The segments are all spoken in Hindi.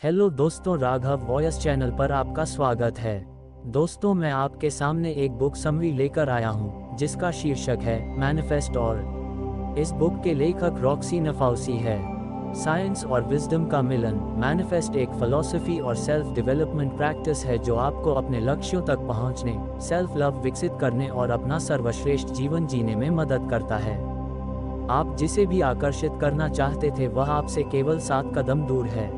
हेलो दोस्तों, राघव वॉयस चैनल पर आपका स्वागत है। दोस्तों, मैं आपके सामने एक बुक समरी लेकर आया हूं, जिसका शीर्षक है मैनिफेस्ट। और इस बुक के लेखक रॉक्सी नफाउसी है। साइंस और विजडम का मिलन। मैनिफेस्ट एक फिलॉसफी और सेल्फ डेवलपमेंट प्रैक्टिस है जो आपको अपने लक्ष्यों तक पहुंचने, सेल्फ लव विकसित करने और अपना सर्वश्रेष्ठ जीवन जीने में मदद करता है। आप जिसे भी आकर्षित करना चाहते थे वह आपसे केवल 7 कदम दूर है।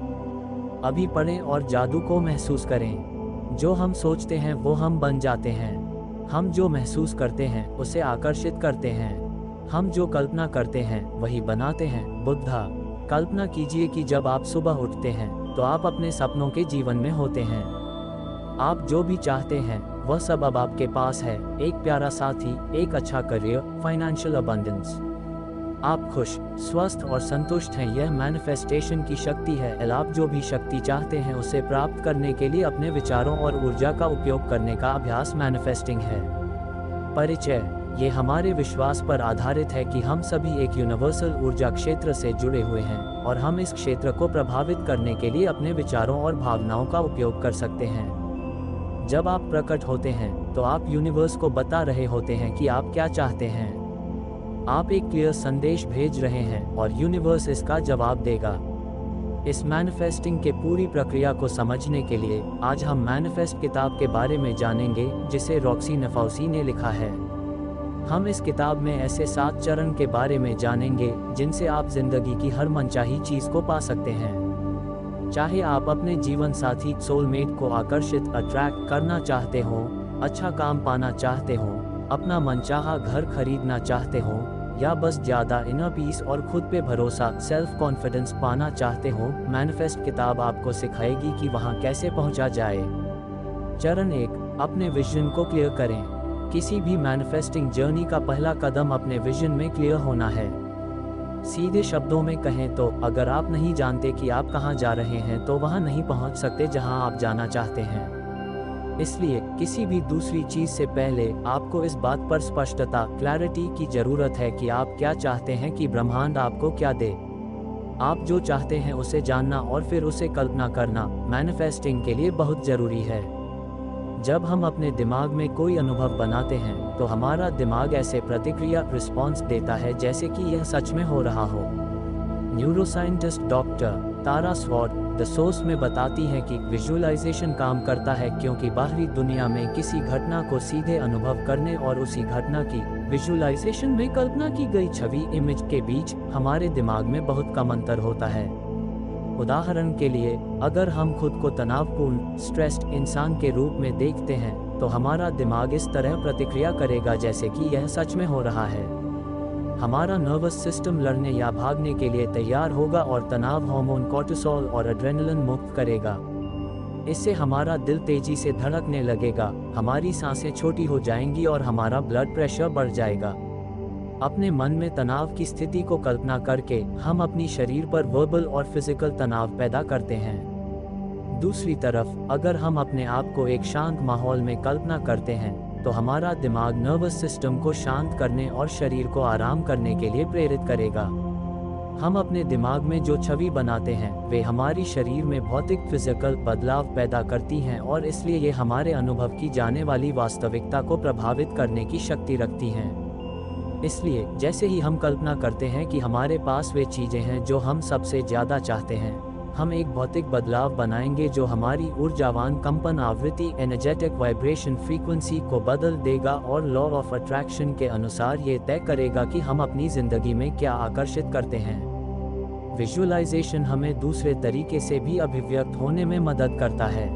अभी पढ़ें और जादू को महसूस करें। जो हम सोचते हैं वो हम बन जाते हैं। हम जो महसूस करते हैं उसे आकर्षित करते हैं। हम जो कल्पना करते हैं वही बनाते हैं। बुद्धा। कल्पना कीजिए कि जब आप सुबह उठते हैं तो आप अपने सपनों के जीवन में होते हैं। आप जो भी चाहते हैं वह सब अब आपके पास है। एक प्यारा साथी, एक अच्छा करियर, फाइनेंशियल अबंडेंस। आप खुश, स्वस्थ और संतुष्ट हैं। यह मैनिफेस्टेशन की शक्ति है। आप जो भी शक्ति चाहते हैं उसे प्राप्त करने के लिए अपने विचारों और ऊर्जा का उपयोग करने का अभ्यास मैनिफेस्टिंग है। परिचय। ये हमारे विश्वास पर आधारित है कि हम सभी एक यूनिवर्सल ऊर्जा क्षेत्र से जुड़े हुए हैं और हम इस क्षेत्र को प्रभावित करने के लिए अपने विचारों और भावनाओं का उपयोग कर सकते हैं। जब आप प्रकट होते हैं तो आप यूनिवर्स को बता रहे होते हैं कि आप क्या चाहते हैं। आप एक क्लियर संदेश भेज रहे हैं और यूनिवर्स इसका जवाब देगा। इस मैनिफेस्टिंग के पूरी प्रक्रिया को समझने के लिए आज हम मैनिफेस्ट किताब के बारे में जानेंगे, जिसे रॉक्सी नफाउसी ने लिखा है। हम इस किताब में ऐसे 7 चरण के बारे में जानेंगे जिनसे आप जिंदगी की हर मनचाही चीज को पा सकते हैं। चाहे आप अपने जीवन साथी, सोलमेट को आकर्षित अट्रैक्ट करना चाहते हो, अच्छा काम पाना चाहते हो, अपना मनचाहा घर खरीदना चाहते हो, या बस ज़्यादा इनर पीस और खुद पे भरोसा, सेल्फ कॉन्फिडेंस पाना चाहते हो, मैनिफेस्ट किताब आपको सिखाएगी कि वहाँ कैसे पहुँचा जाए। चरण 1, अपने विजन को क्लियर करें। किसी भी मैनिफेस्टिंग जर्नी का पहला कदम अपने विजन में क्लियर होना है। सीधे शब्दों में कहें तो अगर आप नहीं जानते कि आप कहाँ जा रहे हैं तो वहाँ नहीं पहुँच सकते जहाँ आप जाना चाहते हैं। इसलिए किसी भी दूसरी चीज से पहले आपको इस बात पर स्पष्टता, क्लैरिटी की जरूरत है कि आप क्या चाहते हैं कि ब्रह्मांड आपको क्या दे। आप जो चाहते हैं उसे जानना और फिर उसे कल्पना करना मैनिफेस्टिंग के लिए बहुत जरूरी है। जब हम अपने दिमाग में कोई अनुभव बनाते हैं तो हमारा दिमाग ऐसे प्रतिक्रिया, रिस्पॉन्स देता है जैसे कि यह सच में हो रहा हो। Neuroscientist doctor Tara sword the source में बताती हैं कि विजुअलाइजेशन काम करता है क्योंकि बाहरी दुनिया में किसी घटना को सीधे अनुभव करने और उसी घटना की विजुअलाइजेशन में कल्पना की गई छवि, इमेज के बीच हमारे दिमाग में बहुत कम अंतर होता है। उदाहरण के लिए, अगर हम खुद को तनावपूर्ण, स्ट्रेस्ड इंसान के रूप में देखते हैं तो हमारा दिमाग इस तरह प्रतिक्रिया करेगा जैसे कि यह सच में हो रहा है। हमारा नर्वस सिस्टम लड़ने या भागने के लिए तैयार होगा और तनाव हार्मोन कोर्टिसोल और एड्रेनलिन मुक्त करेगा। इससे हमारा दिल तेजी से धड़कने लगेगा, हमारी सांसें छोटी हो जाएंगी और हमारा ब्लड प्रेशर बढ़ जाएगा। अपने मन में तनाव की स्थिति को कल्पना करके हम अपनी शरीर पर वर्बल और फिजिकल तनाव पैदा करते हैं। दूसरी तरफ, अगर हम अपने आप को एक शांत माहौल में कल्पना करते हैं तो हमारा दिमाग नर्वस सिस्टम को शांत करने और शरीर को आराम करने के लिए प्रेरित करेगा। हम अपने दिमाग में जो छवि बनाते हैं वे हमारी शरीर में भौतिक फिजिकल बदलाव पैदा करती हैं और इसलिए ये हमारे अनुभव की जाने वाली वास्तविकता को प्रभावित करने की शक्ति रखती हैं। इसलिए जैसे ही हम कल्पना करते हैं कि हमारे पास वे चीज़ें हैं जो हम सबसे ज़्यादा चाहते हैं, हम एक भौतिक बदलाव बनाएंगे जो हमारी ऊर्जावान कंपन आवृत्ति, एनर्जेटिक वाइब्रेशन फ्रीक्वेंसी को बदल देगा और लॉ ऑफ अट्रैक्शन के अनुसार ये तय करेगा कि हम अपनी जिंदगी में क्या आकर्षित करते हैं। विजुअलाइजेशन हमें दूसरे तरीके से भी अभिव्यक्त होने में मदद करता है।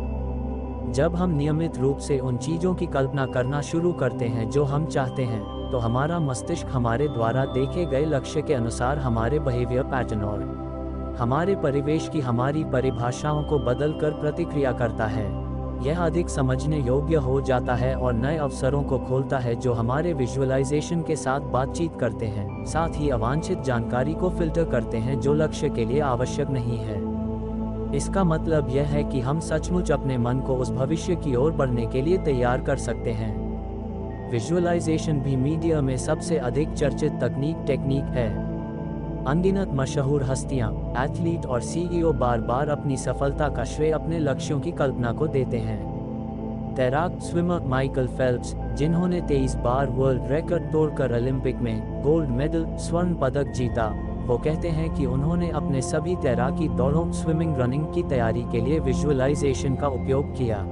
जब हम नियमित रूप से उन चीज़ों की कल्पना करना शुरू करते हैं जो हम चाहते हैं तो हमारा मस्तिष्क हमारे द्वारा देखे गए लक्ष्य के अनुसार हमारे बिहेवियर पैटर्न और हमारे परिवेश की हमारी परिभाषाओं को बदलकर प्रतिक्रिया करता है। यह अधिक समझने योग्य हो जाता है और नए अवसरों को खोलता है जो हमारे विजुअलाइजेशन के साथ बातचीत करते हैं, साथ ही अवांछित जानकारी को फिल्टर करते हैं जो लक्ष्य के लिए आवश्यक नहीं है। इसका मतलब यह है कि हम सचमुच अपने मन को उस भविष्य की ओर बढ़ने के लिए तैयार कर सकते हैं। विजुअलाइजेशन भी मीडिया में सबसे अधिक चर्चित टेक्निक है। अनगिनत मशहूर हस्तियां, एथलीट और सीईओ बार बार अपनी सफलता का श्रेय अपने लक्ष्यों की कल्पना को देते हैं। तैराक स्विमर माइकल फेल्प्स, जिन्होंने 23 बार वर्ल्ड रिकॉर्ड तोड़कर ओलंपिक में गोल्ड मेडल स्वर्ण पदक जीता, वो कहते हैं कि उन्होंने अपने सभी तैराकी दौड़ों, स्विमिंग, रनिंग की तैयारी के लिए विजुअलाइजेशन का उपयोग किया।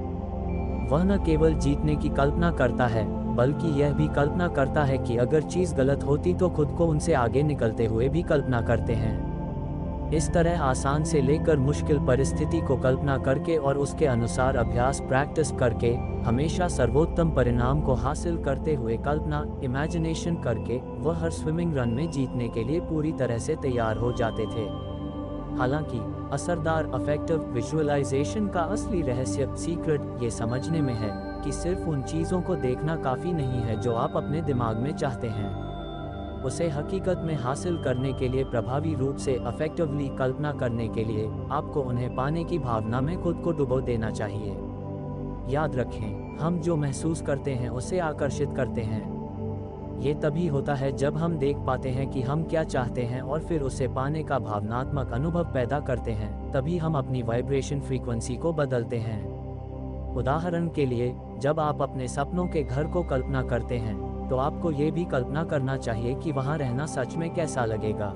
वह न केवल जीतने की कल्पना करता है, बल्कि यह भी कल्पना करता है कि अगर चीज़ गलत होती तो खुद को उनसे आगे निकलते हुए भी कल्पना करते हैं। इस तरह आसान से लेकर मुश्किल परिस्थिति को कल्पना करके और उसके अनुसार अभ्यास प्रैक्टिस करके हमेशा सर्वोत्तम परिणाम को हासिल करते हुए कल्पना इमेजिनेशन करके वह हर स्विमिंग रन में जीतने के लिए पूरी तरह से तैयार हो जाते थे। हालांकि असरदार अफेक्टिव विजुअलाइजेशन का असली रहस्य सीक्रेट ये समझने में है कि सिर्फ उन चीज़ों को देखना काफ़ी नहीं है जो आप अपने दिमाग में चाहते हैं। उसे हकीकत में हासिल करने के लिए प्रभावी रूप से अफेक्टिवली कल्पना करने के लिए आपको उन्हें पाने की भावना में खुद को डुबो देना चाहिए। याद रखें, हम जो महसूस करते हैं उसे आकर्षित करते हैं। ये तभी होता है जब हम देख पाते हैं कि हम क्या चाहते हैं और फिर उसे पाने का भावनात्मक अनुभव पैदा करते हैं, तभी हम अपनी वाइब्रेशन फ्रीक्वेंसी को बदलते हैं। उदाहरण के लिए, जब आप अपने सपनों के घर को कल्पना करते हैं, तो आपको ये भी कल्पना करना चाहिए कि वहाँ रहना सच में कैसा लगेगा।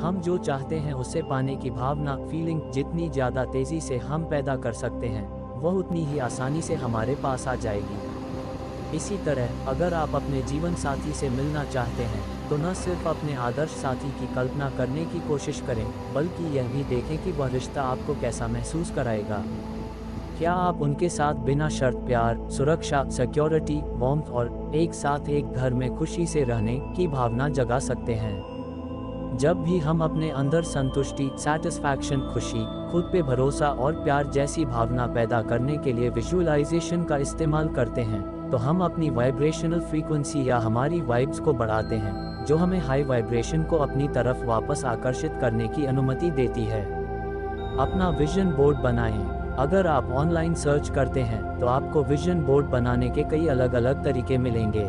हम जो चाहते हैं उसे पाने की भावना, फीलिंग जितनी ज़्यादा तेज़ी से हम पैदा कर सकते हैं, वह उतनी ही आसानी से हमारे पास आ जाएगी। इसी तरह अगर आप अपने जीवन साथी से मिलना चाहते हैं, तो न सिर्फ अपने आदर्श साथी की कल्पना करने की कोशिश करें, बल्कि यह भी देखें कि वह रिश्ता आपको कैसा महसूस कराएगा। क्या आप उनके साथ बिना शर्त प्यार, सुरक्षा, सिक्योरिटी, वार्मथ और एक साथ एक घर में खुशी से रहने की भावना जगा सकते हैं? जब भी हम अपने अंदर संतुष्टि, सैटिस्फैक्शन, खुशी, खुद पे भरोसा और प्यार जैसी भावना पैदा करने के लिए विजुअलाइजेशन का इस्तेमाल करते हैं, तो हम अपनी वाइब्रेशनल फ्रीक्वेंसी या हमारी वाइब्स को बढ़ाते हैं, जो हमें हाई वाइब्रेशन को अपनी तरफ वापस आकर्षित करने की अनुमति देती है। अपना विजन बोर्ड बनाएं। अगर आप ऑनलाइन सर्च करते हैं तो आपको विजन बोर्ड बनाने के कई अलग अलग तरीके मिलेंगे।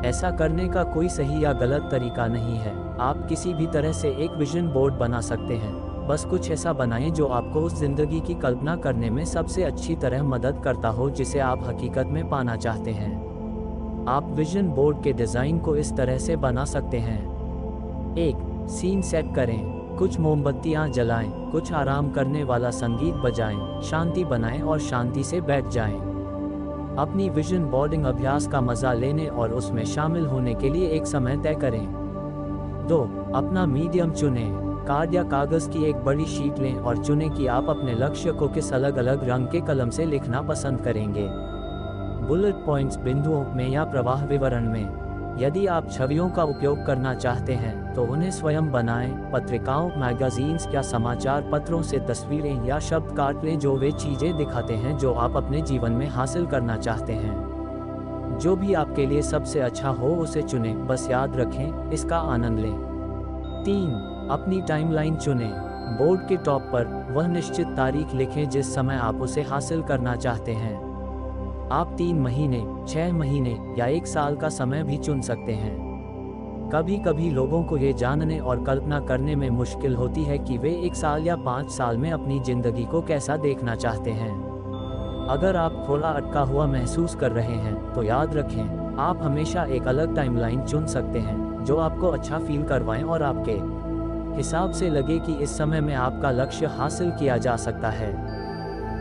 ऐसा करने का कोई सही या गलत तरीका नहीं है। आप किसी भी तरह से एक विजन बोर्ड बना सकते हैं। बस कुछ ऐसा बनाएं जो आपको उस जिंदगी की कल्पना करने में सबसे अच्छी तरह मदद करता हो जिसे आप हकीकत में पाना चाहते हैं। आप विजन बोर्ड के डिज़ाइन को इस तरह से बना सकते हैं। 1. सीन सेट करें। कुछ मोमबत्तियां जलाएं, कुछ आराम करने वाला संगीत बजाएं, शांति बनाएं और शांति से बैठ जाएं। अपनी विजन बोर्डिंग अभ्यास का मजा लेने और उसमें शामिल होने के लिए एक समय तय करें। 2. अपना मीडियम चुनें। कार्ड या कागज़ की एक बड़ी शीट लें और चुनें कि आप अपने लक्ष्य को किस अलग अलग रंग के कलम से लिखना पसंद करेंगे। बुलेट पॉइंट्स, बिंदुओं में या प्रवाह विवरण में। यदि आप छवियों का उपयोग करना चाहते हैं तो उन्हें स्वयं बनाएं। पत्रिकाओं, मैगजीन्स या समाचार पत्रों से तस्वीरें या शब्द काट लें जो वे चीज़ें दिखाते हैं जो आप अपने जीवन में हासिल करना चाहते हैं। जो भी आपके लिए सबसे अच्छा हो उसे चुनें, बस याद रखें, इसका आनंद लें। 3. अपनी टाइमलाइन चुनें। बोर्ड के टॉप पर वह निश्चित तारीख लिखें जिस समय आप उसे हासिल करना चाहते हैं। आप 3 महीने, 6 महीने या 1 साल का समय भी चुन सकते हैं। कभी कभी लोगों को ये जानने और कल्पना करने में मुश्किल होती है कि वे 1 साल या 5 साल में अपनी ज़िंदगी को कैसा देखना चाहते हैं। अगर आप थोड़ा अटका हुआ महसूस कर रहे हैं तो याद रखें, आप हमेशा एक अलग टाइमलाइन चुन सकते हैं जो आपको अच्छा फील करवाएं और आपके हिसाब से लगे कि इस समय में आपका लक्ष्य हासिल किया जा सकता है।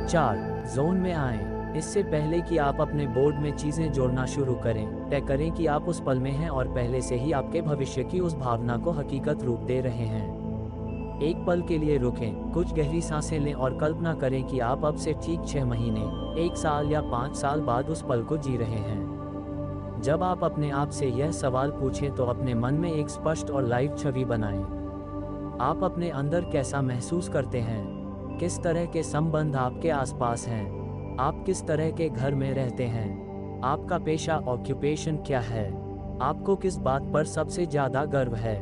4. जोन में आएं। इससे पहले कि आप अपने बोर्ड में चीज़ें जोड़ना शुरू करें, तय करें कि आप उस पल में हैं और पहले से ही आपके भविष्य की उस भावना को हकीकत रूप दे रहे हैं। एक पल के लिए रुकें, कुछ गहरी सांसें लें और कल्पना करें कि आप अब से ठीक 6 महीने, 1 साल या 5 साल बाद उस पल को जी रहे हैं। जब आप अपने आप से यह सवाल पूछें तो अपने मन में एक स्पष्ट और लाइव छवि बनाएं। आप अपने अंदर कैसा महसूस करते हैं? किस तरह के संबंध आपके आसपास हैं? आप किस तरह के घर में रहते हैं? आपका पेशा, ऑक्यूपेशन क्या है? आपको किस बात पर सबसे ज़्यादा गर्व है?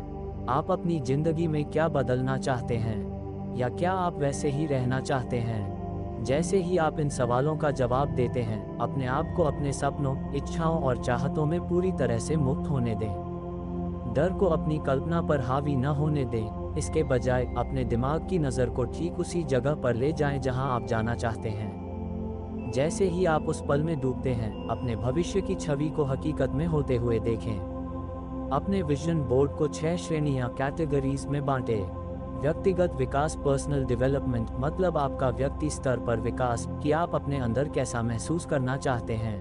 आप अपनी ज़िंदगी में क्या बदलना चाहते हैं? या क्या आप वैसे ही रहना चाहते हैं? जैसे ही आप इन सवालों का जवाब देते हैं, अपने आप को अपने सपनों, इच्छाओं और चाहतों में पूरी तरह से मुक्त होने दें। डर को अपनी कल्पना पर हावी न होने दें, इसके बजाय अपने दिमाग की नज़र को ठीक उसी जगह पर ले जाएं जहां आप जाना चाहते हैं। जैसे ही आप उस पल में डूबते हैं, अपने भविष्य की छवि को हकीकत में होते हुए देखें। अपने विजन बोर्ड को 6 श्रेणियां कैटेगरीज में बांटें। व्यक्तिगत विकास, पर्सनल डेवलपमेंट, मतलब आपका व्यक्ति स्तर पर विकास कि आप अपने अंदर कैसा महसूस करना चाहते हैं।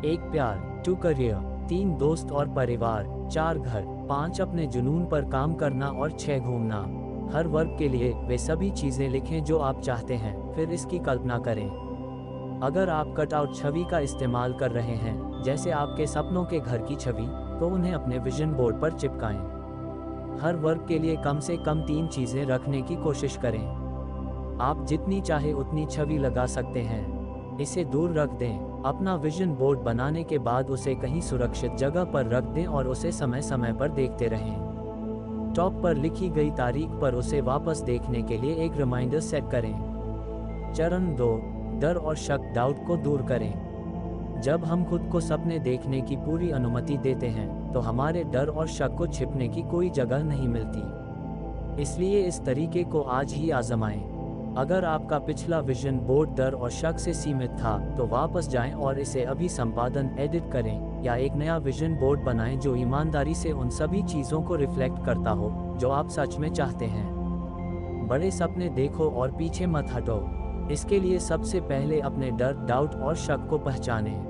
1 प्यार, 2 करियर, 3 दोस्त और परिवार, 4 घर, 5 अपने जुनून पर काम करना और 6 घूमना। हर वर्ग के लिए वे सभी चीज़ें लिखें जो आप चाहते हैं, फिर इसकी कल्पना करें। अगर आप कटआउट छवि का इस्तेमाल कर रहे हैं, जैसे आपके सपनों के घर की छवि, तो उन्हें अपने विजन बोर्ड पर चिपकाएं। हर वर्ग के लिए कम से कम 3 चीज़ें रखने की कोशिश करें। आप जितनी चाहे उतनी छवि लगा सकते हैं। इसे दूर रख दें। अपना विजन बोर्ड बनाने के बाद उसे कहीं सुरक्षित जगह पर रख दें और उसे समय समय पर देखते रहें। टॉप पर लिखी गई तारीख पर उसे वापस देखने के लिए एक रिमाइंडर सेट करें। चरण 2, डर और शक, डाउट को दूर करें। जब हम खुद को सपने देखने की पूरी अनुमति देते हैं, तो हमारे डर और शक को छिपने की कोई जगह नहीं मिलती। इसलिए इस तरीके को आज ही आजमाएं। अगर आपका पिछला विजन बोर्ड डर और शक से सीमित था, तो वापस जाएं और इसे अभी संपादन एडिट करें, या एक नया विजन बोर्ड बनाएं जो ईमानदारी से उन सभी चीज़ों को रिफ्लेक्ट करता हो जो आप सच में चाहते हैं। बड़े सपने देखो और पीछे मत हटो। इसके लिए सबसे पहले अपने डर, डाउट और शक को पहचानें।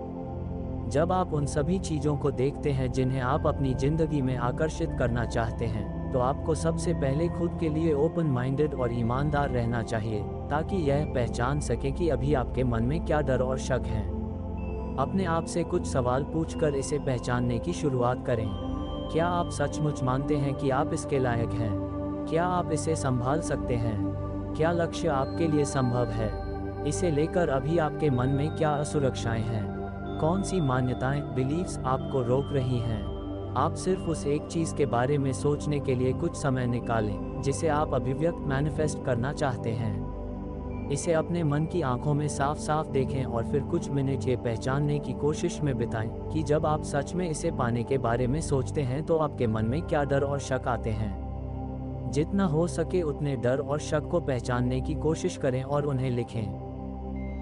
जब आप उन सभी चीज़ों को देखते हैं जिन्हें आप अपनी ज़िंदगी में आकर्षित करना चाहते हैं, तो आपको सबसे पहले खुद के लिए ओपन माइंडेड और ईमानदार रहना चाहिए, ताकि यह पहचान सकें कि अभी आपके मन में क्या डर और शक हैं। अपने आप से कुछ सवाल पूछकर इसे पहचानने की शुरुआत करें। क्या आप सचमुच मानते हैं कि आप इसके लायक हैं? क्या आप इसे संभाल सकते हैं? क्या लक्ष्य आपके लिए संभव है? इसे लेकर अभी आपके मन में क्या असुरक्षाएं हैं? कौन सी मान्यताएं, बिलीव्स आपको रोक रही हैं? आप सिर्फ उस एक चीज़ के बारे में सोचने के लिए कुछ समय निकालें जिसे आप अभिव्यक्त मैनिफेस्ट करना चाहते हैं। इसे अपने मन की आंखों में साफ साफ देखें और फिर कुछ मिनट ये पहचानने की कोशिश में बिताएं कि जब आप सच में इसे पाने के बारे में सोचते हैं तो आपके मन में क्या डर और शक आते हैं। जितना हो सके उतने डर और शक को पहचानने की कोशिश करें और उन्हें लिखें।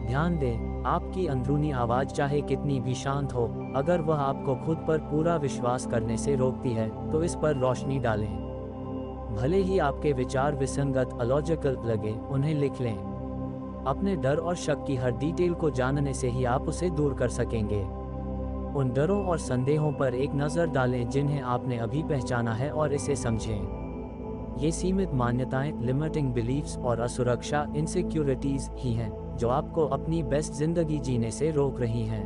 ध्यान दें, आपकी अंदरूनी आवाज़ चाहे कितनी भी शांत हो, अगर वह आपको खुद पर पूरा विश्वास करने से रोकती है, तो इस पर रोशनी डालें। भले ही आपके विचार विसंगत, अलॉजिकल लगे, उन्हें लिख लें। अपने डर और शक की हर डिटेल को जानने से ही आप उसे दूर कर सकेंगे। उन डरों और संदेहों पर एक नज़र डालें जिन्हें आपने अभी पहचाना है और इसे समझें। ये सीमित मान्यताएं, लिमिटिंग बिलीफ्स और असुरक्षा, इनसिक्योरिटीज ही हैं जो आपको अपनी बेस्ट जिंदगी जीने से रोक रही हैं।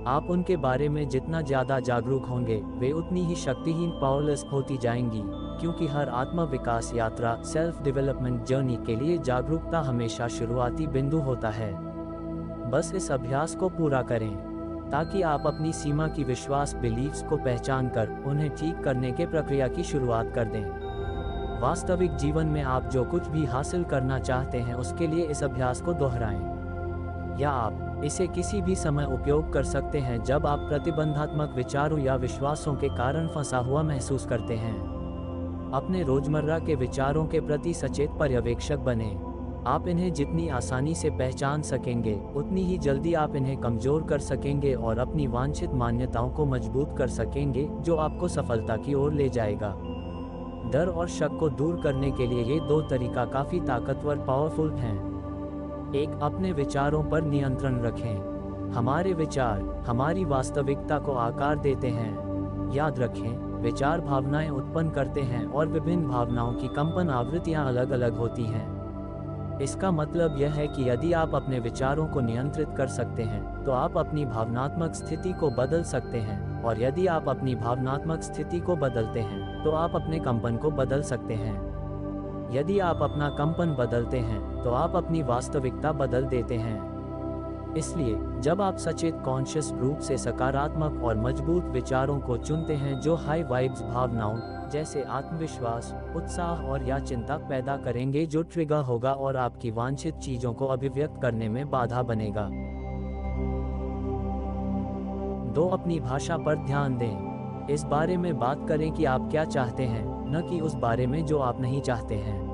आप उनके बारे में जितना ज़्यादा जागरूक होंगे, वे उतनी ही शक्तिहीन, पावरलेस होती जाएंगी, क्योंकि हर आत्म विकास यात्रा, सेल्फ डेवलपमेंट जर्नी के लिए जागरूकता हमेशा शुरुआती बिंदु होता है। बस इस अभ्यास को पूरा करें ताकि आप अपनी सीमा की विश्वास, बिलीफ्स को पहचान कर उन्हें ठीक करने के प्रक्रिया की शुरुआत कर दें। वास्तविक जीवन में आप जो कुछ भी हासिल करना चाहते हैं, उसके लिए इस अभ्यास को दोहराएं। या आप इसे किसी भी समय उपयोग कर सकते हैं जब आप प्रतिबंधात्मक विचारों या विश्वासों के कारण फंसा हुआ महसूस करते हैं। अपने रोजमर्रा के विचारों के प्रति सचेत पर्यवेक्षक बनें। आप इन्हें जितनी आसानी से पहचान सकेंगे, उतनी ही जल्दी आप इन्हें कमजोर कर सकेंगे और अपनी वांछित मान्यताओं को मजबूत कर सकेंगे, जो आपको सफलता की ओर ले जाएगा। डर और शक को दूर करने के लिए ये 2 तरीका काफ़ी ताकतवर, पावरफुल हैं। 1, अपने विचारों पर नियंत्रण रखें। हमारे विचार हमारी वास्तविकता को आकार देते हैं। याद रखें, विचार भावनाएं उत्पन्न करते हैं और विभिन्न भावनाओं की कंपन आवृत्तियां अलग अलग होती हैं। इसका मतलब यह है कि यदि आप अपने विचारों को नियंत्रित कर सकते हैं, तो आप अपनी भावनात्मक स्थिति को बदल सकते हैं, और यदि आप अपनी भावनात्मक स्थिति को बदलते हैं, तो आप अपने कंपन को बदल सकते हैं। यदि आप अपना कंपन बदलते हैं, तो आप अपनी वास्तविकता बदल देते हैं। इसलिए जब आप सचेत, कॉन्शियस रूप से सकारात्मक और मजबूत विचारों को चुनते हैं जो हाई वाइब्स भावनाओं जैसे आत्मविश्वास, उत्साह और या चिंता पैदा करेंगे, जो ट्रिगर होगा और आपकी वांछित चीजों को अभिव्यक्त करने में बाधा बनेगा। 2, अपनी भाषा पर ध्यान दें। इस बारे में बात करें कि आप क्या चाहते हैं, न कि उस बारे में जो आप नहीं चाहते हैं।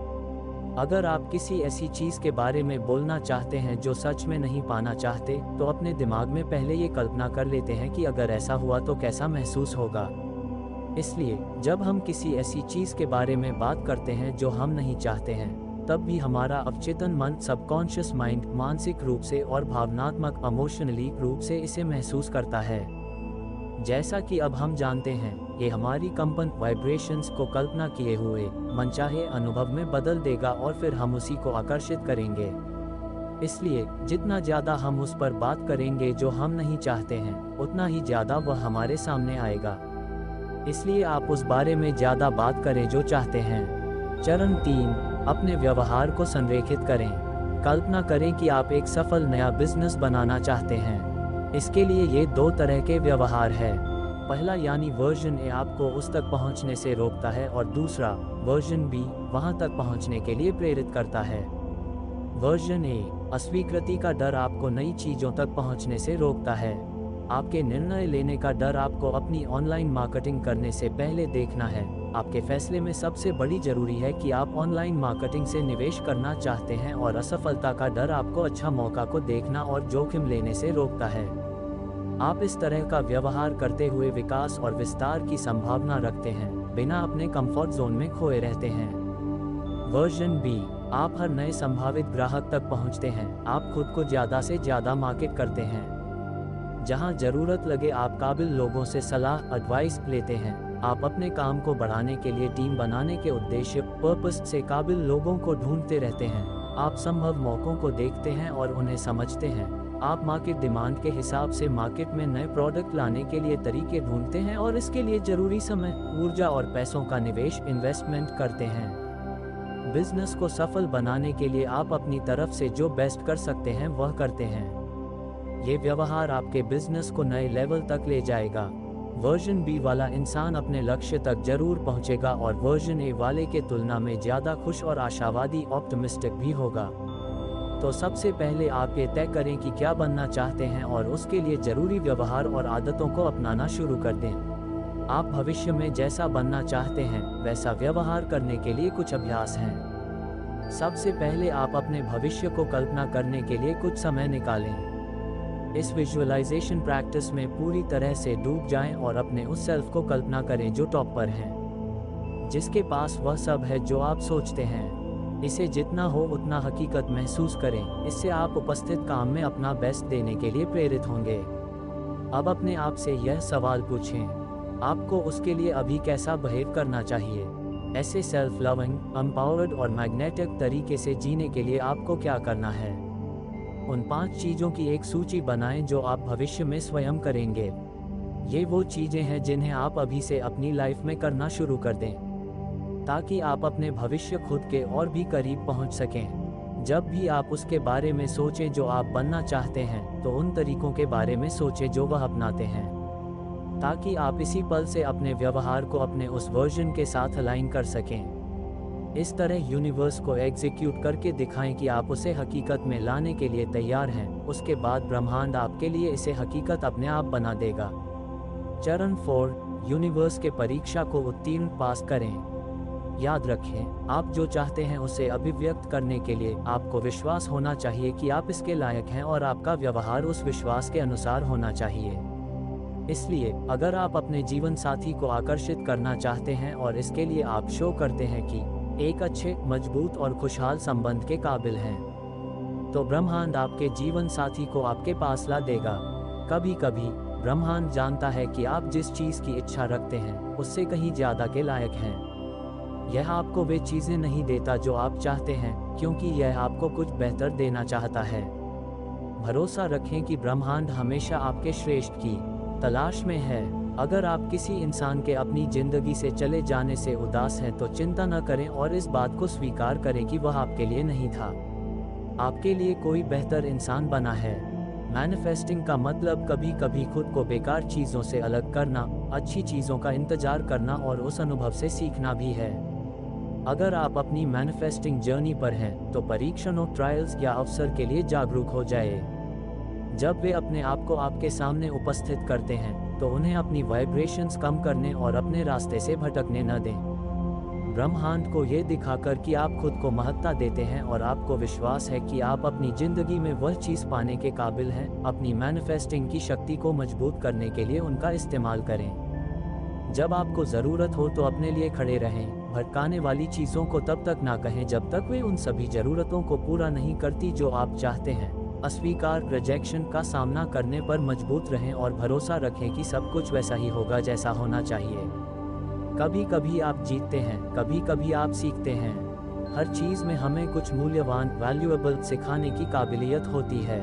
अगर आप किसी ऐसी चीज़ के बारे में बोलना चाहते हैं जो सच में नहीं पाना चाहते, तो अपने दिमाग में पहले ये कल्पना कर लेते हैं कि अगर ऐसा हुआ तो कैसा महसूस होगा। इसलिए जब हम किसी ऐसी चीज़ के बारे में बात करते हैं जो हम नहीं चाहते हैं, तब भी हमारा अवचेतन मन, सबकॉन्शियस माइंड, मानसिक रूप से और भावनात्मक इमोशनली रूप से इसे महसूस करता है। जैसा कि अब हम जानते हैं, ये हमारी कंपन वाइब्रेशंस को कल्पना किए हुए मनचाहे अनुभव में बदल देगा और फिर हम उसी को आकर्षित करेंगे। इसलिए जितना ज़्यादा हम उस पर बात करेंगे जो हम नहीं चाहते हैं, उतना ही ज़्यादा वह हमारे सामने आएगा। इसलिए आप उस बारे में ज़्यादा बात करें जो चाहते हैं। चरण 3, अपने व्यवहार को संरेखित करें। कल्पना करें कि आप एक सफल नया बिजनेस बनाना चाहते हैं। इसके लिए ये 2 तरह के व्यवहार है। पहला यानी वर्जन ए आपको उस तक पहुंचने से रोकता है और दूसरा वर्जन बी वहां तक पहुंचने के लिए प्रेरित करता है। वर्जन ए, अस्वीकृति का डर आपको नई चीज़ों तक पहुंचने से रोकता है। आपके निर्णय लेने का डर आपको अपनी ऑनलाइन मार्केटिंग करने से पहले देखना है। आपके फैसले में सबसे बड़ी जरूरी है कि आप ऑनलाइन मार्केटिंग से निवेश करना चाहते हैं, और असफलता का डर आपको अच्छा मौका को देखना और जोखिम लेने से रोकता है। आप इस तरह का व्यवहार करते हुए विकास और विस्तार की संभावना रखते हैं, बिना अपने कंफर्ट जोन में खोए रहते हैं। वर्जन बी, आप हर नए संभावित ग्राहक तक पहुंचते हैं। आप खुद को ज़्यादा से ज़्यादा मार्केट करते हैं। जहां ज़रूरत लगे आप काबिल लोगों से सलाह एडवाइस लेते हैं। आप अपने काम को बढ़ाने के लिए टीम बनाने के उद्देश्य पर्पस से काबिल लोगों को ढूंढते रहते हैं। आप संभव मौक़ों को देखते हैं और उन्हें समझते हैं। आप मार्केट डिमांड के हिसाब से मार्केट में नए प्रोडक्ट लाने के लिए तरीके ढूंढते हैं और इसके लिए ज़रूरी समय, ऊर्जा और पैसों का निवेश इन्वेस्टमेंट करते हैं। बिजनेस को सफल बनाने के लिए आप अपनी तरफ से जो बेस्ट कर सकते हैं वह करते हैं। ये व्यवहार आपके बिजनेस को नए लेवल तक ले जाएगा। वर्जन बी वाला इंसान अपने लक्ष्य तक जरूर पहुंचेगा और वर्जन ए वाले के तुलना में ज़्यादा खुश और आशावादी ऑप्टिमिस्टिक भी होगा। तो सबसे पहले आप ये तय करें कि क्या बनना चाहते हैं और उसके लिए ज़रूरी व्यवहार और आदतों को अपनाना शुरू कर दें। आप भविष्य में जैसा बनना चाहते हैं वैसा व्यवहार करने के लिए कुछ अभ्यास हैं। सबसे पहले आप अपने भविष्य को कल्पना करने के लिए कुछ समय निकालें। इस विजुअलाइजेशन प्रैक्टिस में पूरी तरह से डूब जाएं और अपने उस सेल्फ को कल्पना करें जो टॉप पर हैं, जिसके पास वह सब है जो आप सोचते हैं। इसे जितना हो उतना हकीकत महसूस करें। इससे आप उपस्थित काम में अपना बेस्ट देने के लिए प्रेरित होंगे। अब अपने आप से यह सवाल पूछें, आपको उसके लिए अभी कैसा बिहेव करना चाहिए। ऐसे सेल्फ लविंग, एम्पावर्ड और मैग्नेटिक तरीके से जीने के लिए आपको क्या करना है। उन 5 चीज़ों की एक सूची बनाएं जो आप भविष्य में स्वयं करेंगे। ये वो चीज़ें हैं जिन्हें आप अभी से अपनी लाइफ में करना शुरू कर दें, ताकि आप अपने भविष्य खुद के और भी करीब पहुंच सकें। जब भी आप उसके बारे में सोचें जो आप बनना चाहते हैं, तो उन तरीकों के बारे में सोचें जो वह अपनाते हैं, ताकि आप इसी पल से अपने व्यवहार को अपने उस वर्जन के साथ अलाइन कर सकें। इस तरह यूनिवर्स को एग्जीक्यूट करके दिखाएं कि आप उसे हकीकत में लाने के लिए तैयार हैं। उसके बाद ब्रह्मांड आपके लिए इसे हकीकत अपने आप बना देगा। चरण 4, यूनिवर्स के परीक्षा को उत्तीर्ण पास करें। याद रखें, आप जो चाहते हैं उसे अभिव्यक्त करने के लिए आपको विश्वास होना चाहिए कि आप इसके लायक हैं, और आपका व्यवहार उस विश्वास के अनुसार होना चाहिए। इसलिए अगर आप अपने जीवन साथी को आकर्षित करना चाहते हैं और इसके लिए आप शो करते हैं कि एक अच्छे, मजबूत और खुशहाल संबंध के काबिल हैं, तो ब्रह्मांड आपके जीवन साथी को आपके पास ला देगा। कभी कभी ब्रह्मांड जानता है कि आप जिस चीज़ की इच्छा रखते हैं उससे कहीं ज़्यादा के लायक हैं। यह आपको वे चीज़ें नहीं देता जो आप चाहते हैं, क्योंकि यह आपको कुछ बेहतर देना चाहता है। भरोसा रखें कि ब्रह्मांड हमेशा आपके श्रेष्ठ की तलाश में है। अगर आप किसी इंसान के अपनी ज़िंदगी से चले जाने से उदास हैं, तो चिंता न करें और इस बात को स्वीकार करें कि वह आपके लिए नहीं था। आपके लिए कोई बेहतर इंसान बना है। मैनिफेस्टिंग का मतलब कभी कभी खुद को बेकार चीज़ों से अलग करना, अच्छी चीज़ों का इंतजार करना और उस अनुभव से सीखना भी है। अगर आप अपनी मैनिफेस्टिंग जर्नी पर हैं, तो परीक्षणों, ट्रायल्स या अवसर के लिए जागरूक हो जाए। जब वे अपने आप को आपके सामने उपस्थित करते हैं, तो उन्हें अपनी वाइब्रेशंस कम करने और अपने रास्ते से भटकने न दें। ब्रह्मांड को ये दिखाकर कि आप खुद को महत्ता देते हैं और आपको विश्वास है कि आप अपनी जिंदगी में वह चीज़ पाने के काबिल हैं, अपनी मैनिफेस्टिंग की शक्ति को मजबूत करने के लिए उनका इस्तेमाल करें। जब आपको ज़रूरत हो तो अपने लिए खड़े रहें। भटकाने वाली चीज़ों को तब तक ना कहें जब तक वे उन सभी ज़रूरतों को पूरा नहीं करती जो आप चाहते हैं। अस्वीकार रिजेक्शन का सामना करने पर मजबूत रहें और भरोसा रखें कि सब कुछ वैसा ही होगा जैसा होना चाहिए। कभी कभी आप जीतते हैं, कभी कभी आप सीखते हैं। हर चीज़ में हमें कुछ मूल्यवान वैल्यूएबल सिखाने की काबिलियत होती है।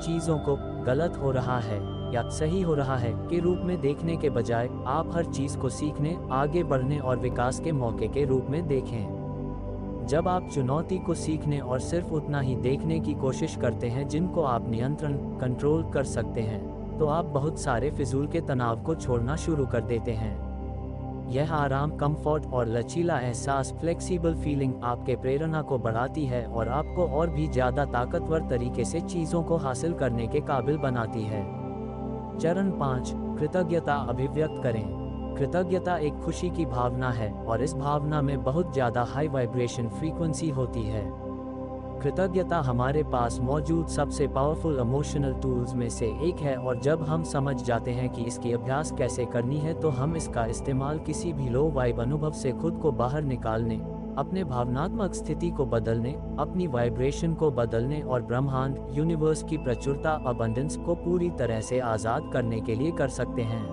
चीज़ों को गलत हो रहा है या सही हो रहा है के रूप में देखने के बजाय आप हर चीज़ को सीखने, आगे बढ़ने और विकास के मौके के रूप में देखें। जब आप चुनौती को सीखने और सिर्फ उतना ही देखने की कोशिश करते हैं जिनको आप नियंत्रण कंट्रोल कर सकते हैं, तो आप बहुत सारे फिजूल के तनाव को छोड़ना शुरू कर देते हैं। यह आराम, कंफर्ट और लचीला एहसास, फ्लेक्सिबल फीलिंग आपके प्रेरणा को बढ़ाती है और आपको और भी ज़्यादा ताकतवर तरीके से चीज़ों को हासिल करने के काबिल बनाती है। चरण 5, कृतज्ञता अभिव्यक्त करें। कृतज्ञता एक खुशी की भावना है और इस भावना में बहुत ज़्यादा हाई वाइब्रेशन फ्रीक्वेंसी होती है। कृतज्ञता हमारे पास मौजूद सबसे पावरफुल इमोशनल टूल्स में से एक है और जब हम समझ जाते हैं कि इसकी अभ्यास कैसे करनी है तो हम इसका इस्तेमाल किसी भी लो वाइब अनुभव से खुद को बाहर निकालने, अपने भावनात्मक स्थिति को बदलने, अपनी वाइब्रेशन को बदलने और ब्रह्मांड यूनिवर्स की प्रचुरता अबंडेंस को पूरी तरह से आज़ाद करने के लिए कर सकते हैं।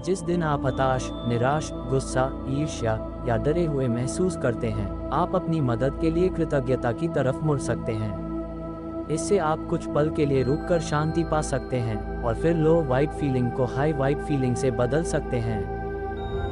जिस दिन आप हताश, निराश, गुस्सा, ईर्ष्या या डरे हुए महसूस करते हैं, आप अपनी मदद के लिए कृतज्ञता की तरफ मुड़ सकते हैं। इससे आप कुछ पल के लिए रुककर शांति पा सकते हैं और फिर लो वाइब फीलिंग को हाई वाइब फीलिंग से बदल सकते हैं।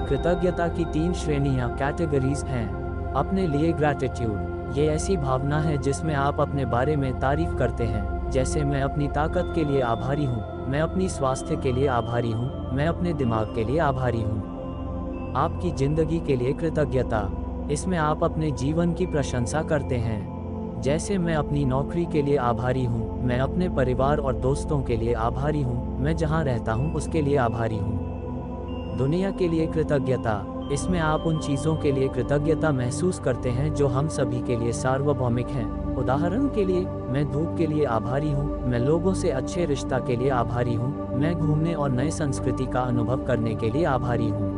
कृतज्ञता की 3 श्रेणियां कैटेगरीज हैं। अपने लिए ग्रैटिट्यूड, ये ऐसी भावना है जिसमें आप अपने बारे में तारीफ करते हैं, जैसे मैं अपनी ताकत के लिए आभारी हूँ, मैं अपनी स्वास्थ्य के लिए आभारी हूँ, मैं अपने दिमाग के लिए आभारी हूँ। आपकी ज़िंदगी के लिए कृतज्ञता, इसमें आप अपने जीवन की प्रशंसा करते हैं, जैसे मैं अपनी नौकरी के लिए आभारी हूँ, मैं अपने परिवार और दोस्तों के लिए आभारी हूँ, मैं जहाँ रहता हूँ उसके लिए आभारी हूँ। दुनिया के लिए कृतज्ञता, इसमें आप उन चीज़ों के लिए कृतज्ञता महसूस करते हैं जो हम सभी के लिए सार्वभौमिक हैं। उदाहरण के लिए, मैं धूप के लिए आभारी हूँ, मैं लोगों से अच्छे रिश्ता के लिए आभारी हूँ, मैं घूमने और नए संस्कृति का अनुभव करने के लिए आभारी हूँ।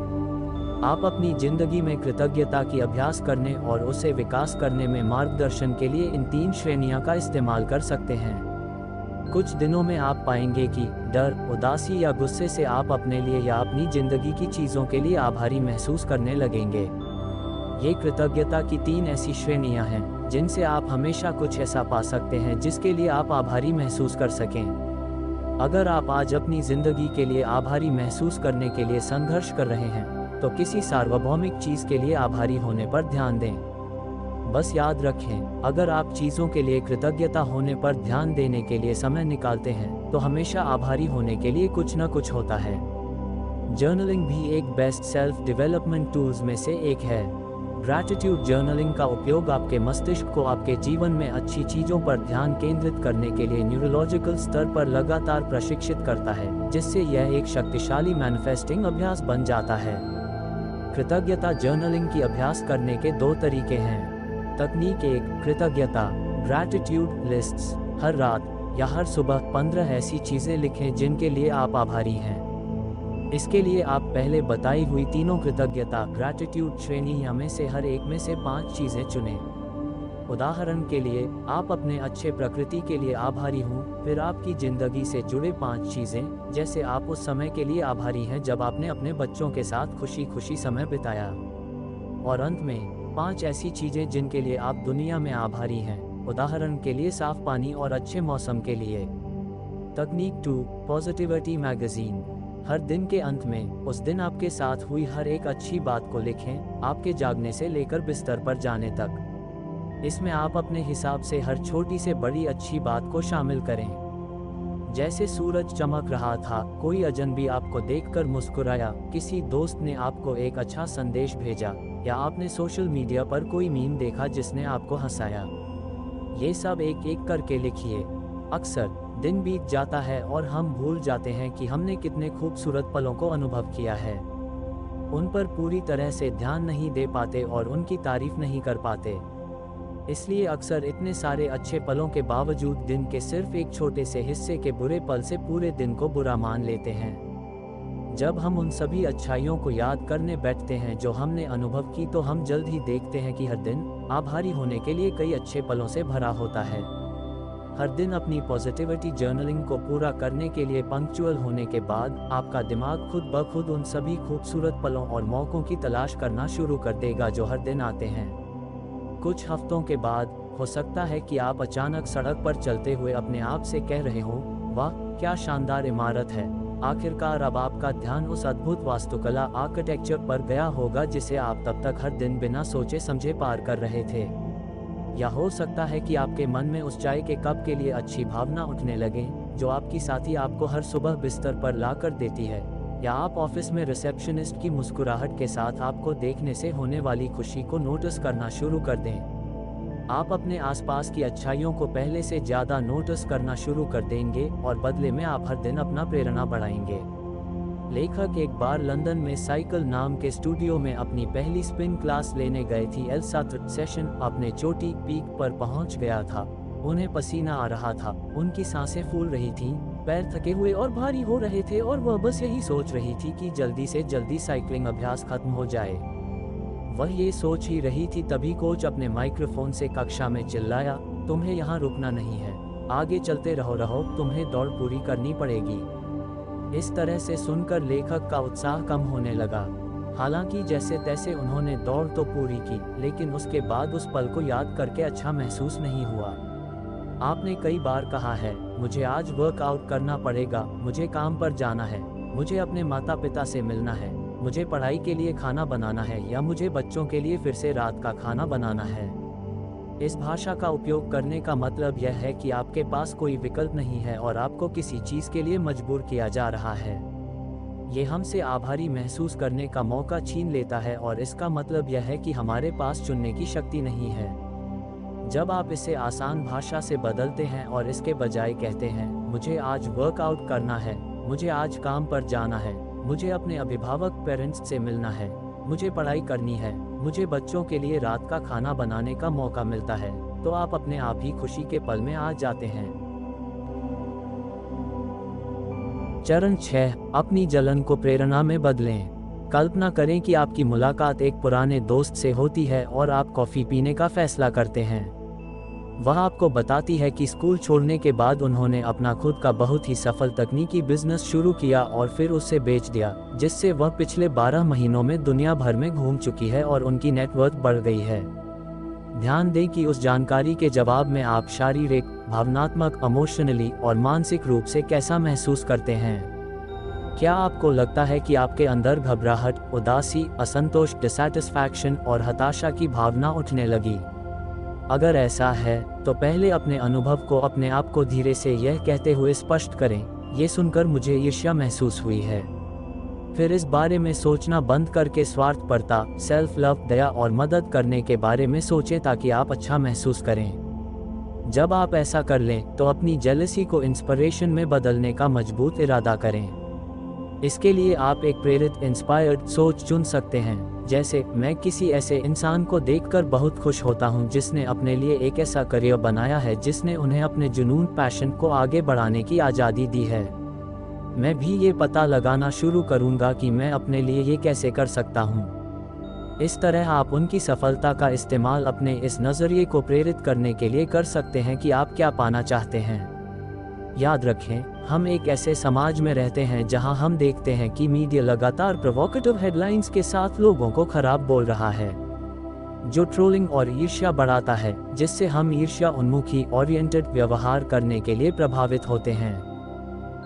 आप अपनी ज़िंदगी में कृतज्ञता की अभ्यास करने और उसे विकास करने में मार्गदर्शन के लिए इन 3 श्रेणियों का इस्तेमाल कर सकते हैं। कुछ दिनों में आप पाएंगे कि डर, उदासी या गुस्से से आप अपने लिए या अपनी ज़िंदगी की चीज़ों के लिए आभारी महसूस करने लगेंगे। ये कृतज्ञता की 3 ऐसी श्रेणियां हैं जिनसे आप हमेशा कुछ ऐसा पा सकते हैं जिसके लिए आप आभारी महसूस कर सकें। अगर आप आज अपनी ज़िंदगी के लिए आभारी महसूस करने के लिए संघर्ष कर रहे हैं, तो किसी सार्वभौमिक चीज़ के लिए आभारी होने पर ध्यान दें। बस याद रखें, अगर आप चीज़ों के लिए कृतज्ञता होने पर ध्यान देने के लिए समय निकालते हैं, तो हमेशा आभारी होने के लिए कुछ न कुछ होता है। जर्नलिंग भी एक बेस्ट सेल्फ डेवलपमेंट टूल्स में से एक है। ग्रैटिट्यूड जर्नलिंग का उपयोग आपके मस्तिष्क को आपके जीवन में अच्छी चीज़ों पर ध्यान केंद्रित करने के लिए न्यूरोलॉजिकल स्तर पर लगातार प्रशिक्षित करता है, जिससे यह एक शक्तिशाली मैनिफेस्टिंग अभ्यास बन जाता है। कृतज्ञता जर्नलिंग की अभ्यास करने के 2 तरीके हैं। तकनीक 1, कृतज्ञता ग्रैटिट्यूड लिस्ट्स। हर रात या हर सुबह 15 ऐसी चीज़ें लिखें जिनके लिए आप आभारी हैं। इसके लिए आप पहले बताई हुई तीनों कृतज्ञता ग्रैटिट्यूड श्रेणियों में से हर एक में से 5 चीज़ें चुनें। उदाहरण के लिए, आप अपने अच्छे प्रकृति के लिए आभारी हूँ, फिर आपकी ज़िंदगी से जुड़े 5 चीज़ें, जैसे आप उस समय के लिए आभारी हैं जब आपने अपने बच्चों के साथ खुशी खुशी समय बिताया। और अंत में 5 ऐसी चीज़ें जिनके लिए आप दुनिया में आभारी हैं, उदाहरण के लिए साफ पानी और अच्छे मौसम के लिए। तकनीक 2, पॉजिटिविटी मैगजीन। हर दिन के अंत में उस दिन आपके साथ हुई हर एक अच्छी बात को लिखें, आपके जागने से लेकर बिस्तर पर जाने तक। इसमें आप अपने हिसाब से हर छोटी से बड़ी अच्छी बात को शामिल करें, जैसे सूरज चमक रहा था, कोई अजनबी आपको देखकर मुस्कुराया, किसी दोस्त ने आपको एक अच्छा संदेश भेजा, या आपने सोशल मीडिया पर कोई मीम देखा जिसने आपको हंसाया। ये सब एक एक करके लिखिए। अक्सर दिन बीत जाता है और हम भूल जाते हैं कि हमने कितने खूबसूरत पलों को अनुभव किया है। उन पर पूरी तरह से ध्यान नहीं दे पाते और उनकी तारीफ नहीं कर पाते। इसलिए अक्सर इतने सारे अच्छे पलों के बावजूद दिन के सिर्फ एक छोटे से हिस्से के बुरे पल से पूरे दिन को बुरा मान लेते हैं। जब हम उन सभी अच्छाइयों को याद करने बैठते हैं जो हमने अनुभव की, तो हम जल्द ही देखते हैं कि हर दिन आभारी होने के लिए कई अच्छे पलों से भरा होता है। हर दिन अपनी पॉजिटिविटी जर्नलिंग को पूरा करने के लिए पंक्चुअल होने के बाद आपका दिमाग खुद ब खुद उन सभी खूबसूरत पलों और मौकों की तलाश करना शुरू कर देगा जो हर दिन आते हैं। कुछ हफ्तों के बाद हो सकता है कि आप अचानक सड़क पर चलते हुए अपने आप से कह रहे हो, वाह क्या शानदार इमारत है। आखिरकार अब आपका ध्यान उस अद्भुत वास्तुकला आर्किटेक्चर पर गया होगा जिसे आप तब तक हर दिन बिना सोचे समझे पार कर रहे थे। या हो सकता है कि आपके मन में उस चाय के कप के लिए अच्छी भावना उठने लगे जो आपकी साथी आपको हर सुबह बिस्तर पर ला कर देती है, या आप ऑफिस में रिसेप्शनिस्ट की मुस्कुराहट के साथ आपको देखने से होने वाली खुशी को नोटिस करना शुरू कर दें। आप अपने आसपास की अच्छाइयों को पहले से ज़्यादा नोटिस करना शुरू कर देंगे और बदले में आप हर दिन अपना प्रेरणा बढ़ाएंगे। लेखक एक बार लंदन में साइकिल नाम के स्टूडियो में अपनी पहली स्पिन क्लास लेने गए थी। एल7 सेशन अपने चोटी पीक पर पहुंच गया था। उन्हें पसीना आ रहा था, उनकी सांसें फूल रही थीं, पैर थके हुए और भारी हो रहे थे और वह बस यही सोच रही थी कि जल्दी से जल्दी साइकिलिंग अभ्यास खत्म हो जाए। वह ये सोच ही रही थी तभी कोच अपने माइक्रोफोन से कक्षा में चिल्लाया, तुम्हें यहाँ रुकना नहीं है, आगे चलते रहो, तुम्हें दौड़ पूरी करनी पड़ेगी। इस तरह से सुनकर लेखक का उत्साह कम होने लगा। हालांकि जैसे तैसे उन्होंने दौड़ तो पूरी की, लेकिन उसके बाद उस पल को याद करके अच्छा महसूस नहीं हुआ। आपने कई बार कहा है, मुझे आज वर्कआउट करना पड़ेगा, मुझे काम पर जाना है, मुझे अपने माता पिता से मिलना है, मुझे पढ़ाई के लिए खाना बनाना है, या मुझे बच्चों के लिए फिर से रात का खाना बनाना है। इस भाषा का उपयोग करने का मतलब यह है कि आपके पास कोई विकल्प नहीं है और आपको किसी चीज़ के लिए मजबूर किया जा रहा है। ये हमसे आभारी महसूस करने का मौका छीन लेता है और इसका मतलब यह है कि हमारे पास चुनने की शक्ति नहीं है। जब आप इसे आसान भाषा से बदलते हैं और इसके बजाय कहते हैं, मुझे आज वर्कआउट करना है, मुझे आज काम पर जाना है, मुझे अपने अभिभावक पेरेंट्स से मिलना है, मुझे पढ़ाई करनी है, मुझे बच्चों के लिए रात का खाना बनाने का मौका मिलता है, तो आप अपने आप ही खुशी के पल में आ जाते हैं। चरण 6, अपनी जलन को प्रेरणा में बदलें। कल्पना करें कि आपकी मुलाकात एक पुराने दोस्त से होती है और आप कॉफ़ी पीने का फैसला करते हैं। वह आपको बताती है कि स्कूल छोड़ने के बाद उन्होंने अपना खुद का बहुत ही सफल तकनीकी बिजनेस शुरू किया और फिर उसे बेच दिया, जिससे वह पिछले 12 महीनों में दुनिया भर में घूम चुकी है और उनकी नेटवर्थ बढ़ गई है। ध्यान दें कि उस जानकारी के जवाब में आप शारीरिक, भावनात्मक, इमोशनली और मानसिक रूप से कैसा महसूस करते हैं। क्या आपको लगता है कि आपके अंदर घबराहट, उदासी, असंतोष, डिसैटिस्फैक्शन और हताशा की भावना उठने लगी? अगर ऐसा है तो पहले अपने अनुभव को अपने आप को धीरे से यह कहते हुए स्पष्ट करें, ये सुनकर मुझे ईर्ष्या महसूस हुई है। फिर इस बारे में सोचना बंद करके स्वार्थपरता, सेल्फ लव, दया और मदद करने के बारे में सोचें ताकि आप अच्छा महसूस करें। जब आप ऐसा कर लें तो अपनी जेलसी को इंस्पिरेशन में बदलने का मजबूत इरादा करें। इसके लिए आप एक प्रेरित, इंस्पायर्ड सोच चुन सकते हैं, जैसे मैं किसी ऐसे इंसान को देखकर बहुत खुश होता हूं जिसने अपने लिए एक ऐसा करियर बनाया है जिसने उन्हें अपने जुनून, पैशन को आगे बढ़ाने की आज़ादी दी है। मैं भी ये पता लगाना शुरू करूंगा कि मैं अपने लिए ये कैसे कर सकता हूं। इस तरह आप उनकी सफलता का इस्तेमाल अपने इस नज़रिए को प्रेरित करने के लिए कर सकते हैं कि आप क्या पाना चाहते हैं। याद रखें, हम एक ऐसे समाज में रहते हैं जहां हम देखते हैं कि मीडिया लगातार प्रोवोकेटिव हेडलाइंस के साथ लोगों को खराब बोल रहा है, जो ट्रोलिंग और ईर्ष्या बढ़ाता है, जिससे हम ईर्ष्या उन्मुखी ओरिएंटेड व्यवहार करने के लिए प्रभावित होते हैं।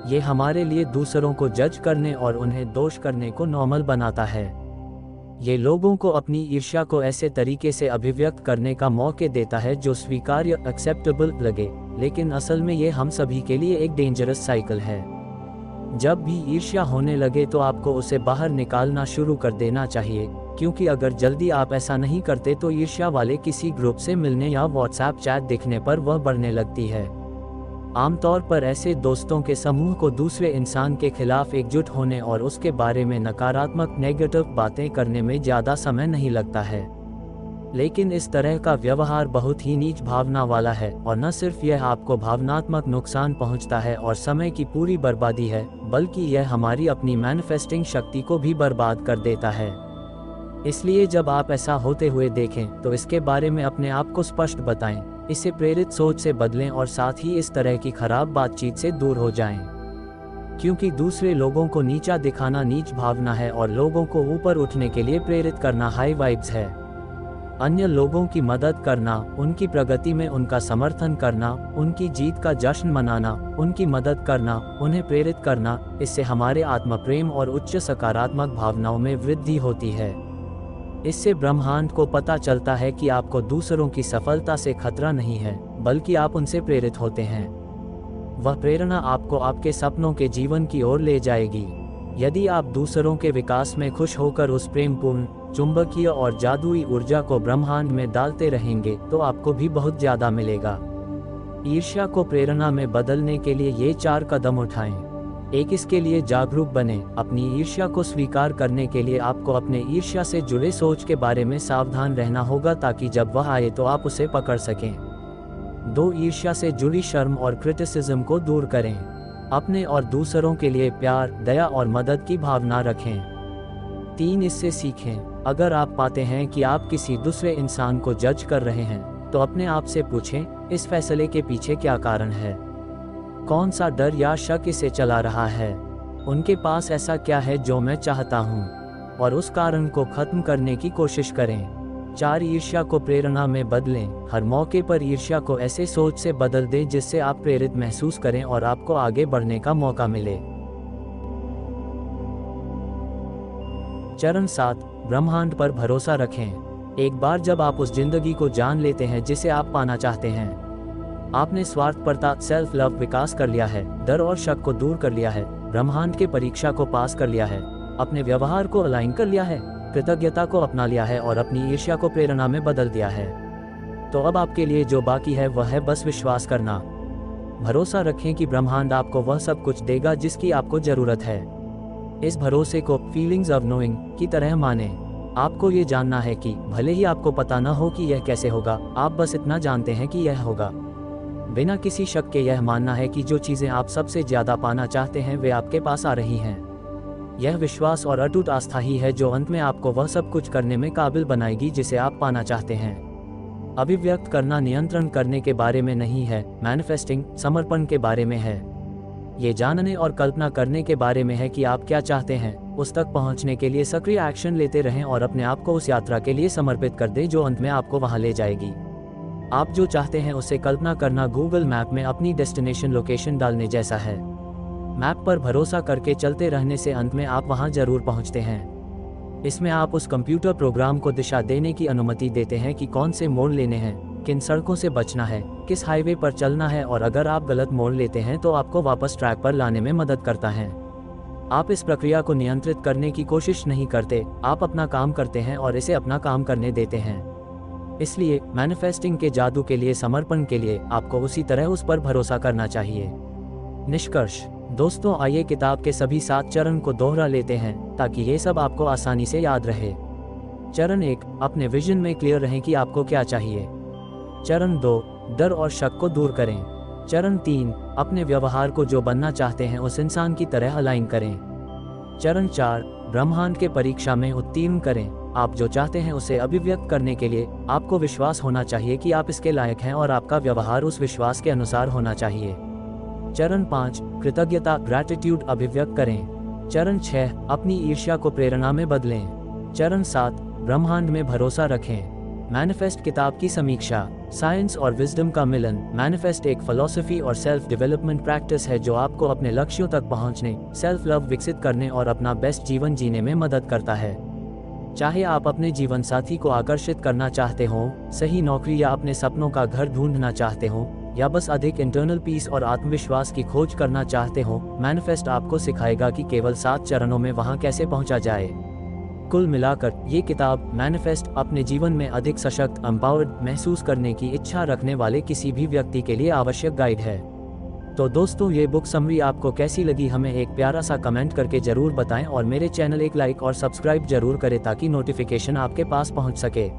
ये हमारे लिए दूसरों को जज करने और उन्हें दोष करने को नॉर्मल बनाता है। ये लोगों को अपनी ईर्ष्या को ऐसे तरीके से अभिव्यक्त करने का मौका देता है जो स्वीकार्य, एक्सेप्टेबल लगे, लेकिन असल में ये हम सभी के लिए एक डेंजरस साइकिल है। जब भी ईर्ष्या होने लगे तो आपको उसे बाहर निकालना शुरू कर देना चाहिए, क्योंकि अगर जल्दी आप ऐसा नहीं करते तो ईर्ष्या वाले किसी ग्रुप से मिलने या व्हाट्सएप चैट देखने पर वह बढ़ने लगती है। आमतौर पर ऐसे दोस्तों के समूह को दूसरे इंसान के खिलाफ एकजुट होने और उसके बारे में नकारात्मक नेगेटिव बातें करने में ज़्यादा समय नहीं लगता है। लेकिन इस तरह का व्यवहार बहुत ही नीच भावना वाला है और न सिर्फ यह आपको भावनात्मक नुकसान पहुंचता है और समय की पूरी बर्बादी है, बल्कि यह हमारी अपनी मैनिफेस्टिंग शक्ति को भी बर्बाद कर देता है। इसलिए जब आप ऐसा होते हुए देखें तो इसके बारे में अपने आप को स्पष्ट बताएं, इसे प्रेरित सोच से बदलें और साथ ही इस तरह की खराब बातचीत से दूर हो जाएं। क्योंकि दूसरे लोगों को नीचा दिखाना नीच भावना है और लोगों को ऊपर उठने के लिए प्रेरित करना हाई वाइब्स है। अन्य लोगों की मदद करना, उनकी प्रगति में उनका समर्थन करना, उनकी जीत का जश्न मनाना, उनकी मदद करना, उन्हें प्रेरित करना, इससे हमारे आत्म प्रेम और उच्च सकारात्मक भावनाओं में वृद्धि होती है। इससे ब्रह्मांड को पता चलता है कि आपको दूसरों की सफलता से खतरा नहीं है, बल्कि आप उनसे प्रेरित होते हैं। वह प्रेरणा आपको आपके सपनों के जीवन की ओर ले जाएगी। यदि आप दूसरों के विकास में खुश होकर उस प्रेमपूर्ण, चुंबकीय और जादुई ऊर्जा को ब्रह्मांड में डालते रहेंगे तो आपको भी बहुत ज्यादा मिलेगा। ईर्ष्या को प्रेरणा में बदलने के लिए ये 4 कदम उठाएं। एक, इसके लिए जागरूक बने। अपनी ईर्ष्या को स्वीकार करने के लिए आपको अपने ईर्ष्या से जुड़े सोच के बारे में सावधान रहना होगा ताकि जब वह आए तो आप उसे पकड़ सकें। 2, ईर्ष्या से जुड़ी शर्म और क्रिटिसिज्म को दूर करें। अपने और दूसरों के लिए प्यार, दया और मदद की भावना रखें। 3, इससे सीखें। अगर आप पाते हैं कि आप किसी दूसरे इंसान को जज कर रहे हैं तो अपने आप से पूछें, इस फैसले के पीछे क्या कारण है? कौन सा डर या शक इसे चला रहा है? उनके पास ऐसा क्या है जो मैं चाहता हूं? और उस कारण को खत्म करने की कोशिश करें। 4, ईर्ष्या को प्रेरणा में बदलें। हर मौके पर ईर्ष्या को ऐसे सोच से बदल दें जिससे आप प्रेरित महसूस करें और आपको आगे बढ़ने का मौका मिले। चरण 7, ब्रह्मांड पर भरोसा रखें। एक बार जब आप उस जिंदगी को जान लेते हैं जिसे आप पाना चाहते हैं, आपने स्वार्थपरता, सेल्फ लव विकास कर लिया है, डर और शक को दूर कर लिया है, ब्रह्मांड के परीक्षा को पास कर लिया है, अपने व्यवहार को अलाइन कर लिया है, कृतज्ञता को अपना लिया है और अपनी ईर्ष्या को प्रेरणा में बदल दिया है, तो अब आपके लिए जो बाकी है वह है बस विश्वास करना। भरोसा रखें कि ब्रह्मांड आपको वह सब कुछ देगा जिसकी आपको जरूरत है। इस भरोसे को फीलिंग्स ऑफ नोइंग की तरह माने। आपको ये जानना है कि भले ही आपको पता न हो कि यह कैसे होगा, आप बस इतना जानते हैं कि यह होगा। बिना किसी शक के यह मानना है कि जो चीज़ें आप सबसे ज़्यादा पाना चाहते हैं वे आपके पास आ रही हैं। यह विश्वास और अटूट आस्था ही है जो अंत में आपको वह सब कुछ करने में काबिल बनाएगी जिसे आप पाना चाहते हैं। अभिव्यक्त करना नियंत्रण करने के बारे में नहीं है, मैनिफेस्टिंग समर्पण के बारे में है। ये जानने और कल्पना करने के बारे में है कि आप क्या चाहते हैं, उस तक पहुंचने के लिए सक्रिय एक्शन लेते रहें और अपने आप को उस यात्रा के लिए समर्पित कर दें जो अंत में आपको वहां ले जाएगी। आप जो चाहते हैं उसे कल्पना करना गूगल मैप में अपनी डेस्टिनेशन लोकेशन डालने जैसा है। मैप पर भरोसा करके चलते रहने से अंत में आप वहां जरूर पहुंचते हैं। इसमें आप उस कंप्यूटर प्रोग्राम को दिशा देने की अनुमति देते हैं कि कौन से मोड़ लेने हैं, किन सड़कों से बचना है, किस हाईवे पर चलना है, और अगर आप गलत मोड़ लेते हैं तो आपको वापस ट्रैक पर लाने में मदद करता है। आप इस प्रक्रिया को नियंत्रित करने की कोशिश नहीं करते, आप अपना काम करते हैं और इसे अपना काम करने देते हैं। इसलिए मैनिफेस्टिंग के जादू के लिए समर्पण के लिए आपको उसी तरह उस पर भरोसा करना चाहिए। निष्कर्ष दोस्तों, आइए किताब के सभी 7 चरण को दोहरा लेते हैं ताकि ये सब आपको आसानी से याद रहे। चरण 1, अपने विजन में क्लियर रहें कि आपको क्या चाहिए। चरण 2, डर और शक को दूर करें। चरण 3, अपने व्यवहार को जो बनना चाहते हैं उस इंसान की तरह अलाइन करें। चरण 4, ब्रह्मांड के परीक्षा में उत्तीर्ण करें। आप जो चाहते हैं उसे अभिव्यक्त करने के लिए आपको विश्वास होना चाहिए कि आप इसके लायक हैं और आपका व्यवहार उस विश्वास के अनुसार होना चाहिए। चरण 5, कृतज्ञता ग्रैटिट्यूड अभिव्यक्त करें। चरण 6, अपनी ईर्ष्या को प्रेरणा में बदलें। चरण 7, ब्रह्मांड में भरोसा रखें। मैनिफेस्ट किताब की समीक्षा, साइंस और विजडम का मिलन। मैनिफेस्ट एक फिलॉसफी और सेल्फ डेवलपमेंट प्रैक्टिस है जो आपको अपने लक्ष्यों तक पहुंचने, सेल्फ लव विकसित करने और अपना बेस्ट जीवन जीने में मदद करता है। चाहे आप अपने जीवन साथी को आकर्षित करना चाहते हो, सही नौकरी या अपने सपनों का घर ढूंढना चाहते हो, या बस अधिक इंटरनल पीस और आत्मविश्वास की खोज करना चाहते हो, मैनिफेस्ट आपको सिखाएगा कि केवल 7 चरणों में वहां कैसे पहुंचा जाए। कुल मिलाकर ये किताब मैनिफेस्ट अपने जीवन में अधिक सशक्त, एम्पावर्ड महसूस करने की इच्छा रखने वाले किसी भी व्यक्ति के लिए आवश्यक गाइड है। तो दोस्तों ये बुक समरी आपको कैसी लगी हमें एक प्यारा सा कमेंट करके ज़रूर बताएं और मेरे चैनल एक लाइक और सब्सक्राइब जरूर करें ताकि नोटिफिकेशन आपके पास पहुंच सके।